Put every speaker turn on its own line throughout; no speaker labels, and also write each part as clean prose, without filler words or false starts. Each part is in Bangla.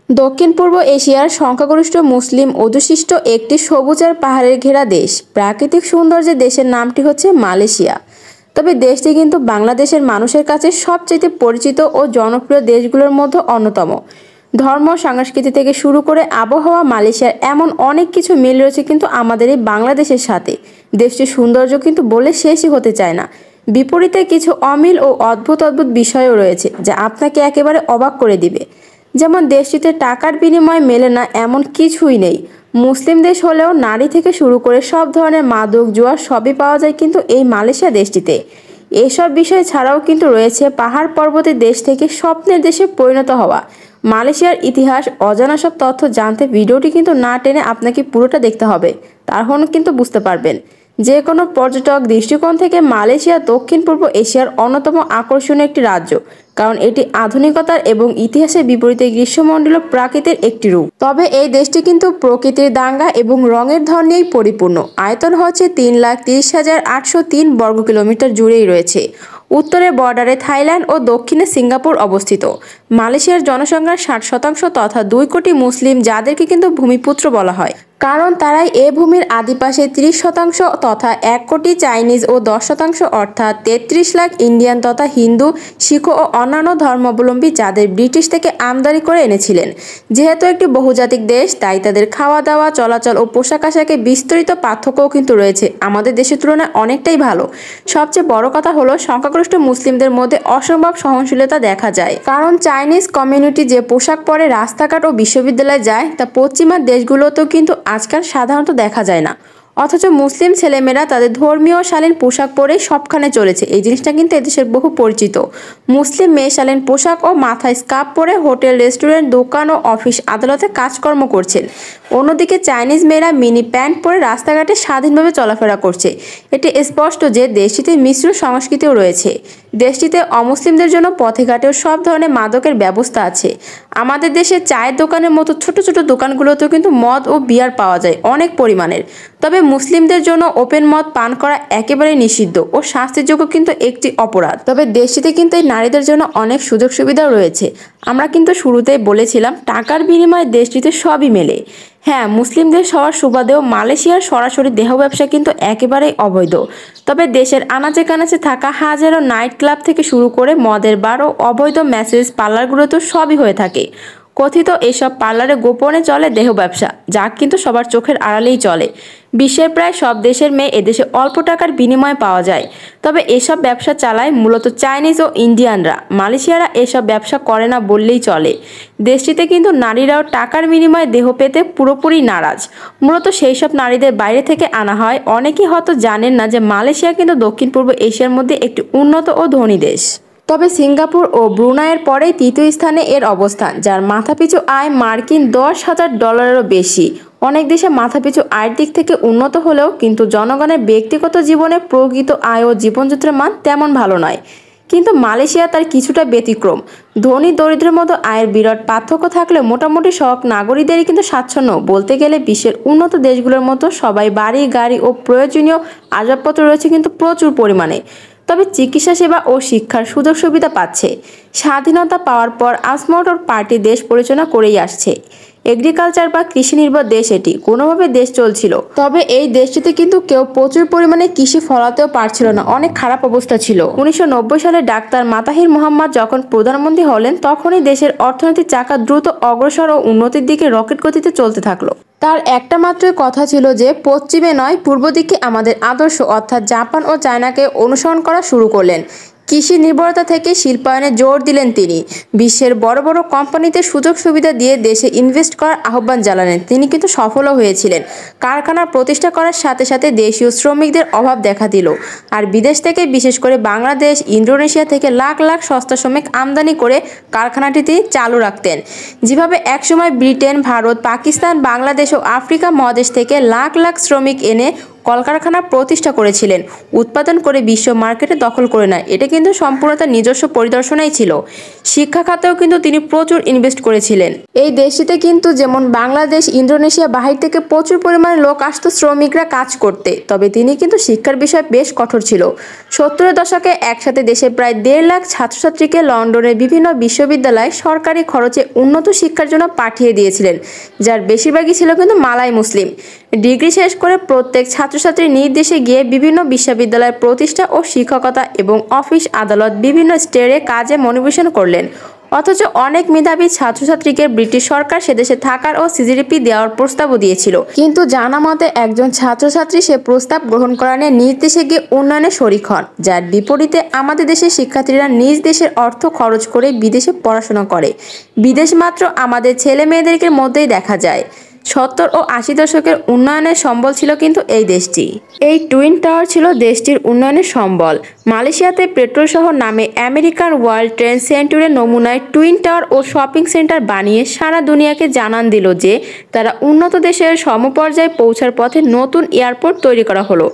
দক্ষিণ পূর্ব এশিয়ার সংখ্যাগরিষ্ঠ মুসলিম অধ্যুষিত একটি সবুজ আর পাহাড়ের ঘেরা দেশ। প্রাকৃতিক সৌন্দর্যে দেশের নামটি হচ্ছে মালয়েশিয়া। তবে দেশটি কিন্তু বাংলাদেশের মানুষের কাছে সবচেয়ে পরিচিত ও জনপ্রিয় দেশগুলোর মধ্যে অন্যতম। ধর্ম, সংস্কৃতি থেকে শুরু করে আবহাওয়া, মালয়েশিয়ার এমন অনেক কিছু মিল রয়েছে কিন্তু আমাদের এই বাংলাদেশের সাথে। দেশটির সৌন্দর্য কিন্তু বলে শেষই হতে চায় না। বিপরীতে কিছু অমিল ও অদ্ভুত অদ্ভুত বিষয়ও রয়েছে যা আপনাকে একেবারে অবাক করে দিবে। যেমন দেশটিতে টাকার বিনিময়ে মেলে না এমন কিছুই নেই। মুসলিম দেশ হলেও নারী থেকে শুরু করে সব ধরনের মাদক, জুয়া সবই পাওয়া যায় কিন্তু এই মালয়েশিয়া দেশটিতে। এসব বিষয় ছাড়াও কিন্তু রয়েছে পাহাড় পর্বতের দেশ থেকে স্বপ্নের দেশে পরিণত হওয়া। মালয়েশিয়ার ইতিহাস, অজানা সব তথ্য জানতে ভিডিওটি কিন্তু না টেনে আপনাকে পুরোটা দেখতে হবে, তাহলে কিন্তু বুঝতে পারবেন। যে কোনো পর্যটক দৃষ্টিকোণ থেকে মালয়েশিয়া দক্ষিণ পূর্ব এশিয়ার অন্যতম আকর্ষণীয় একটি রাজ্য, কারণ এটি আধুনিকতার এবং ইতিহাসের বিপরীতে গ্রীষ্মমণ্ডলীয় প্রাকৃতির একটি রূপ। তবে এই দেশটি কিন্তু প্রকৃতির দাঙ্গা এবং রঙের ধর নিয়েই পরিপূর্ণ। আয়তন হচ্ছে 3,30,803 বর্গ কিলোমিটার জুড়েই রয়েছে। উত্তরে বর্ডারে থাইল্যান্ড ও দক্ষিণে সিঙ্গাপুর অবস্থিত। মালয়েশিয়ার জনসংখ্যার 60% তথা 2 কোটি মুসলিম, যাদেরকে কিন্তু ভূমিপুত্র বলা হয়, কারণ তারাই এ ভূমির আদিপাশে 30% তথা 1 কোটি চাইনিজ ও 10% অর্থাৎ 33 লাখ ইন্ডিয়ান তথা হিন্দু, শিখ ও অন্যান্য ধর্মাবলম্বী, যাদের ব্রিটিশ থেকে আমদানি করে এনেছিলেন। যেহেতু একটি বহুজাতিক দেশ, তাই তাদের খাওয়া দাওয়া, চলাচল ও পোশাক আশাকে বিস্তরিত পার্থক্যও কিন্তু রয়েছে আমাদের দেশের তুলনায় অনেকটাই ভালো। সবচেয়ে বড় কথা হলো সংখ্যাগরিষ্ঠ মুসলিমদের মধ্যে অসম্ভব সহনশীলতা দেখা যায়, কারণ চাইনিজ কমিউনিটি যে পোশাক পরে রাস্তাঘাট ও বিশ্ববিদ্যালয়ে যায় তা পশ্চিমা দেশগুলোতেও কিন্তু আজকাল সাধারণত দেখা যায় না। অথচ মুসলিম ছেলেমেয়েরা তাদের ধর্মীয় শালীন পোশাক পরে সবখানে চলেছে। এই জিনিসটা কিন্তু এদেশের বহু পরিচিত। মুসলিম মেয়ে শালীন পোশাক ও মাথায় স্কার্ফ পরে হোটেল, রেস্টুরেন্ট, দোকান ও অফিস আদালতে কাজকর্ম করছেন। অন্যদিকে চাইনিজ মেয়েরা মিনি প্যান্ট পরে রাস্তাঘাটে স্বাধীনভাবে চলাফেরা করছে। এটি স্পষ্ট যে দেশটিতে মিশ্র সংস্কৃতিও রয়েছে। দেশটিতে অমুসলিমদের জন্য পথে ঘাটেও সব ধরনের মাদকের ব্যবস্থা আছে। আমাদের দেশে চায়ের দোকানের মতো ছোট ছোট দোকানগুলোতেও কিন্তু মদ ও বিয়ার পাওয়া যায় অনেক পরিমাণের। তবে মুসলিমদের জন্য ওপেন মদ পান করা একেবারেই নিষিদ্ধ ও শাস্তিযোগ্য কিন্তু একটি অপরাধ। তবে দেশটিতে কিন্তু এই নারীদের জন্য অনেক সুযোগ সুবিধাও রয়েছে। আমরা কিন্তু শুরুতেই বলেছিলাম টাকার বিনিময়ে দেশটিতে সবই মেলে। হ্যাঁ, মুসলিমদের হওয়ার সুবাদেও মালয়েশিয়ার সরাসরি দেহ ব্যবসা কিন্তু একেবারেই অবৈধ। তবে দেশের আনাচে কানাচে থাকা হাজারো নাইট ক্লাব থেকে শুরু করে মদের বার ও অবৈধ ম্যাসেজ পার্লারগুলোতেও সবই হয়ে থাকে। কথিত এসব পার্লারে গোপনে চলে দেহ ব্যবসা, যা কিন্তু সবার চোখের আড়ালেই চলে। বিশ্বের প্রায় সব দেশের মেয়ে এদেশে অল্প টাকার বিনিময়ে পাওয়া যায়। তবে এসব ব্যবসা চালায় মূলত চাইনিজ ও ইন্ডিয়ানরা। মালয়েশিয়ারা এসব ব্যবসা করে না বললেই চলে। দেশটিতে কিন্তু নারীরাও টাকার বিনিময়ে দেহ পেতে পুরোপুরি নারাজ। মূলত সেই সব নারীদের বাইরে থেকে আনা হয়। অনেকেই হয়তো জানেন না যে মালয়েশিয়া কিন্তু দক্ষিণ পূর্ব এশিয়ার মধ্যে একটি উন্নত ও ধনী দেশ। তবে সিঙ্গাপুর ও ব্রুনাইয়ের পরেই তৃতীয় স্থানে এর অবস্থান, যার মাথাপিছু আয় মার্কিন $10,000 বেশি। অনেক দেশে মাথাপিছু আয়ের দিক থেকে উন্নত হলেও কিন্তু জনগণের ব্যক্তিগত জীবনে প্রকৃত আয় ও জীবনযাত্রার মান তেমন ভালো নয়। কিন্তু মালয়েশিয়া তার কিছুটা ব্যতিক্রম। ধনী দরিদ্রের মতো আয়ের বিরাট পার্থক্য থাকলে মোটামুটি সব নাগরিকদেরই কিন্তু স্বাচ্ছন্দ্য। বলতে গেলে বিশ্বের উন্নত দেশগুলোর মতো সবাই বাড়ি, গাড়ি ও প্রয়োজনীয় আসবাবপত্র রয়েছে কিন্তু প্রচুর পরিমাণে। তবে চিকিৎসা সেবা ও শিক্ষার সুযোগ সুবিধা পাচ্ছে। স্বাধীনতা পাওয়ার পর আসমোটর পার্টি দেশ পরিচালনা করেই আসছে। এগ্রিকালচার বা কৃষি নির্ভর দেশ এটি, কোনোভাবে দেশ চলছিল। তবে এই দেশটিতে কিন্তু কেউ প্রচুর পরিমাণে কৃষি ফলাতেও পারছিল না, অনেক খারাপ অবস্থা ছিল। 1990 সালে ডাক্তার মাতাহির মোহাম্মদ যখন প্রধানমন্ত্রী হলেন, তখনই দেশের অর্থনৈতিক চাকা দ্রুত অগ্রসর ও উন্নতির দিকে রকেট গতিতে চলতে থাকলো। তার একটা মাত্রই কথা ছিল যে পশ্চিমে নয় পূর্ব দিকে আমাদের আদর্শ, অর্থাৎ জাপান ও চায়নাকে অনুসরণ করা শুরু করলেন। কৃষি নির্ভরতা থেকে শিল্পায়নে জোর দিলেন তিনি। বিশ্বের বড় বড় কোম্পানিতে সুযোগ সুবিধা দিয়ে দেশে ইনভেস্ট করার আহ্বান জানালেন। তিনি কিন্তু সফলও হয়েছিলেন। কারখানা প্রতিষ্ঠা করার সাথে সাথে দেশীয় শ্রমিকদের অভাব দেখা দিল। আর বিদেশ থেকে, বিশেষ করে বাংলাদেশ, ইন্দোনেশিয়া থেকে লাখ লাখ সস্তা শ্রমিক আমদানি করে কারখানাটি তিনি চালু রাখতেন। যেভাবে একসময় ব্রিটেন, ভারত, পাকিস্তান, বাংলাদেশ ও আফ্রিকা মহাদেশ থেকে লাখ লাখ শ্রমিক এনে কলকারখানা প্রতিষ্ঠা করেছিলেন, উৎপাদন করে বিশ্ব মার্কেটে দখল করে নেয়। এটা কিন্তু সম্পূর্ণ তার নিজস্ব পরিদর্শনাই ছিল। শিক্ষা খাতেও কিন্তু তিনি প্রচুর ইনভেস্ট করেছিলেন। এই দেশটিতে কিন্তু যেমন বাংলাদেশ, ইন্দোনেশিয়া, বাহির থেকে প্রচুর পরিমাণে লোক আসতো শ্রমিকরা কাজ করতে, তবে তিনি কিন্তু শিক্ষার বিষয়ে বেশ কঠোর ছিল। 70-এর দশকে একসাথে দেশে প্রায় 1.5 লাখ ছাত্রছাত্রীকে লন্ডনের বিভিন্ন বিশ্ববিদ্যালয়ে সরকারি খরচে উন্নত শিক্ষার জন্য পাঠিয়ে দিয়েছিলেন, যার বেশিরভাগই ছিল কিন্তু মালাই মুসলিম। ডিগ্রি শেষ করে প্রত্যেক ছাত্রছাত্রী নিজ দেশে গিয়ে বিভিন্ন বিশ্ববিদ্যালয়ের প্রতিষ্ঠা ও শিক্ষকতা এবং অফিস আদালত বিভিন্ন স্টেটে কাজে মনোনিবেশ করলেন। অথচ অনেক মেধাবী ছাত্রছাত্রীকে ব্রিটিশ সরকার সেদেশে থাকার ও সিজিপিএ দেওয়ার প্রস্তাবও দিয়েছিল, কিন্তু জানা মতে একজন ছাত্রছাত্রী সে প্রস্তাব গ্রহণ করা নিয়ে নিজ দেশে গিয়ে উন্নয়নে শরিক হন। যার বিপরীতে আমাদের দেশের শিক্ষার্থীরা নিজ দেশের অর্থ খরচ করে বিদেশে পড়াশোনা করে। বিদেশ মাত্র আমাদের ছেলে মেয়েদেরকে মধ্যেই দেখা যায়। 70 ও 80 দশকের উন্নয়নের সম্বল ছিল কিন্তু এই দেশটি। এই টুইন টাওয়ার ছিল দেশটির উন্নয়নের সম্বল। মালয়েশিয়াতে পেট্রোল শহর নামে আমেরিকান ওয়ার্ল্ড ট্রেড সেন্টারের নমুনায় টুইন টাওয়ার ও শপিং সেন্টার বানিয়ে সারা দুনিয়াকে জানান দিল যে তারা উন্নত দেশের সমপর্যায়ে পৌঁছার পথে নতুন এয়ারপোর্ট তৈরি করা হলো,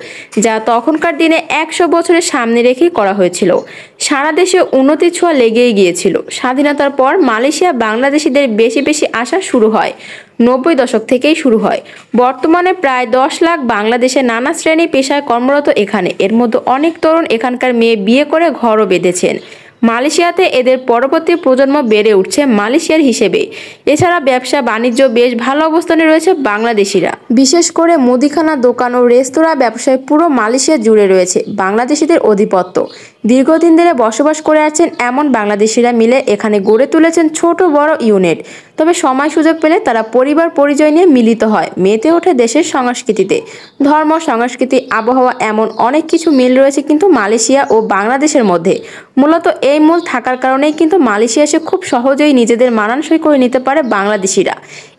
যা তখনকার দিনে 100 বছরের সামনে রেখেই করা হয়েছিল। সারা দেশে উন্নতির ছোঁয়া লেগেই গিয়েছিল। স্বাধীনতার পর মালয়েশিয়া বাংলাদেশিদের বেশি বেশি আসা শুরু হয়। 90 দশক থেকেই শুরু হয়। বর্তমানে প্রায় 10 লাখ বাংলাদেশের নানা শ্রেণী পেশায় কর্মরত এখানে। এর মধ্যে অনেক তরুণ এখানকার মেয়ে বিয়ে করে ঘরও বেঁধেছেন। মালয়েশিয়াতে এদের পরবর্তী প্রজন্ম বেড়ে উঠছে মালয়েশিয়ার হিসেবে। এছাড়া ব্যবসা বাণিজ্য বেশ ভালো অবস্থানে রয়েছে বাংলাদেশিরা। বিশেষ করে মুদিখানা দোকান ও রেস্তোরাঁ ব্যবসায় পুরো মালয়েশিয়া জুড়ে রয়েছে বাংলাদেশিদের আধিপত্য। দীর্ঘদিন ধরে বসবাস করে আছেন এমন বাংলাদেশিরা মিলে এখানে গড়ে তুলেছেন ছোট বড় ইউনিট। তবে সময় সুযোগ পেলে তারা পরিবার পরিচয় নিয়ে মিলিত হয়, মেতে ওঠে দেশের সংস্কৃতিতে। ধর্ম, সংস্কৃতি, আবহাওয়া এমন অনেক কিছু মিল রয়েছে কিন্তু মালয়েশিয়া ও বাংলাদেশের মধ্যে। মূলত এই মূল থাকার কারণেই কিন্তু মালয়েশিয়া এসে খুব সহজেই নিজেদের মানানসই করে নিতে পারে বাংলাদেশিরা।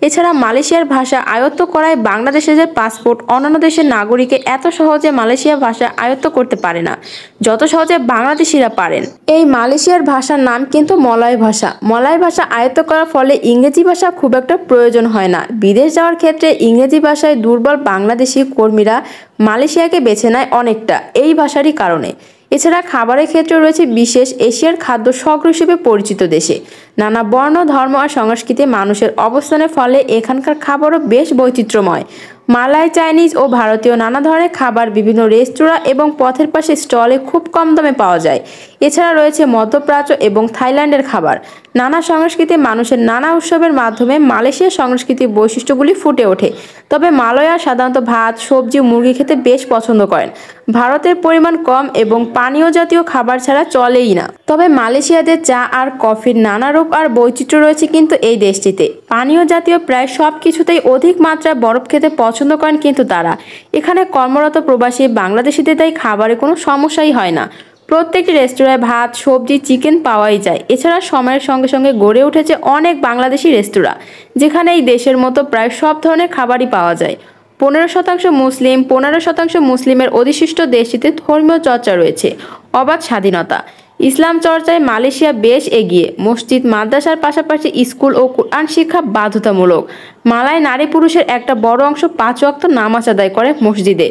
এছাড়া মালয়েশিয়ার ভাষা আয়ত্ত করায় বাংলাদেশের পাসপোর্ট অন্যান্য দেশের নাগরিকে এত সহজে মালয়েশিয়ার ভাষা আয়ত্ত করতে পারে না, যত সহজে বাংলাদেশিরা পারেন। এই মালয়েশিয়ার ভাষার নাম কিন্তু মলয় ভাষা। মলয় ভাষা আয়ত্ত করার ফলে ইংরেজি ভাষা খুব একটা প্রয়োজন হয় না। বিদেশ যাওয়ার ক্ষেত্রে ইংরেজি ভাষায় দুর্বল বাংলাদেশি কর্মীরা মালয়েশিয়াকে বেছে নেয় অনেকটা এই ভাষারই কারণে। এছাড়া খাবারের ক্ষেত্রে রয়েছে বিশেষ এশিয়ার খাদ্য স্বর্গ হিসেবে পরিচিত দেশে। নানা বর্ণ, ধর্ম আর সংস্কৃতি মানুষের অবস্থানের ফলে এখানকার খাবারও বেশ বৈচিত্র্যময়। মালয়, চাইনিজ ও ভারতীয় নানা ধরনের খাবার বিভিন্ন রেস্তোরাঁ এবং পথের পাশে স্টলে খুব কম দামে পাওয়া যায়। এছাড়া রয়েছে মধ্যপ্রাচ্য এবং থাইল্যান্ডের খাবার। নানা সংস্কৃতি মানুষের নানা উৎসবের মাধ্যমে মালয়েশিয়ার সংস্কৃতির বৈশিষ্ট্যগুলি ফুটে ওঠে। তবে মালয়রা সাধারণত ভাত, সবজি, মুরগি খেতে বেশ পছন্দ করেন। ভারতের পরিমাণ কম এবং পানীয় জাতীয় খাবার ছাড়া চলেই না। তবে মালয়েশিয়াতে চা আর কফির নানা রূপ আর বৈচিত্র্য রয়েছে কিন্তু এই দেশটিতে। পানীয় জাতীয় প্রায় সব কিছুতেই অধিক মাত্রায় বরফ খেতে পছন্দ করেন কিন্তু তারা। এখানে কর্মরত প্রবাসী বাংলাদেশিদের তাই খাবারে কোনো সমস্যাই হয় না। প্রত্যেকটি রেস্তোরাঁয় ভাত, সবজি, চিকেন পাওয়াই যায়। এছাড়া সময়ের সঙ্গে সঙ্গে গড়ে উঠেছে অনেক বাংলাদেশি রেস্তোরাঁ, যেখানে এই দেশের মতো প্রায় সব ধরনের খাবারই পাওয়া যায়। 15% মুসলিম, 15% মুসলিমের অধিষ্ঠিত দেশটিতে ধর্মীয় চর্চা রয়েছে, অবাধ স্বাধীনতা। ইসলাম চর্চায় মালয়েশিয়া বেশ এগিয়ে। মসজিদ, মাদ্রাসার পাশাপাশি স্কুল ও কোরআন শিক্ষা বাধ্যতামূলক। মালয় নারী পুরুষের একটা বড় অংশ 5 ওয়াক্ত নামাজ আদায় করে মসজিদে।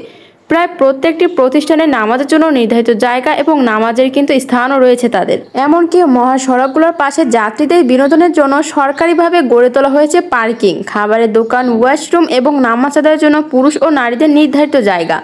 প্রায় প্রত্যেকটি প্রতিষ্ঠানে নামাজের জন্য নির্ধারিত জায়গা এবং নামাজের কিন্তু স্থানও রয়েছে তাদের। এমনকি মহাসড়কগুলোর পাশে যাত্রীদের বিনোদনের জন্য সরকারিভাবে গড়ে তোলা হয়েছে পার্কিং, খাবারের দোকান, ওয়াশরুম এবং নামাজ আদায়ের জন্য পুরুষ ও নারীদের নির্ধারিত জায়গা।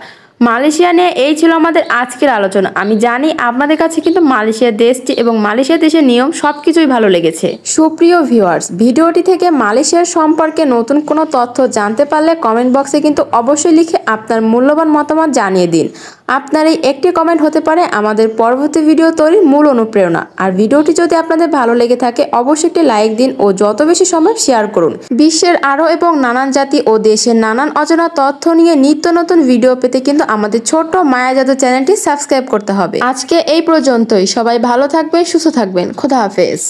মালয়েশিয়া নিয়ে এই ছিল আমাদের আজকের আলোচনা। আমি জানি আপনাদের কাছে কিন্তু মালয়েশিয়া দেশটি এবং মালয়েশিয়া দেশের নিয়ম সবকিছুই ভালো লেগেছে। সুপ্রিয় ভিউয়ার্স, ভিডিওটি থেকে মালয়েশিয়ার সম্পর্কে নতুন কোনো তথ্য জানতে পারলে কমেন্ট বক্সে কিন্তু অবশ্যই লিখে আপনার মূল্যবান মতামত জানিয়ে দিন। আপনার এই একটি কমেন্ট হতে পারে আমাদের পরবর্তী ভিডিও তৈরির মূল অনুপ্রেরণা। আর ভিডিওটি যদি আপনাদের ভালো লেগে থাকে অবশ্যই একটি লাইক দিন ও যত বেশি সম্ভব শেয়ার করুন। বিশ্বের আরও এবং নানান জাতি ও দেশের নানান অজানা তথ্য নিয়ে নিত্য নতুন ভিডিও পেতে কিন্তু আমাদের ছোট্ট মায়া জাদু চ্যানেলটি সাবস্ক্রাইব করতে হবে। আজকে এই পর্যন্তই। সবাই ভালো থাকবেন, সুস্থ থাকবেন। খোদা হাফেজ।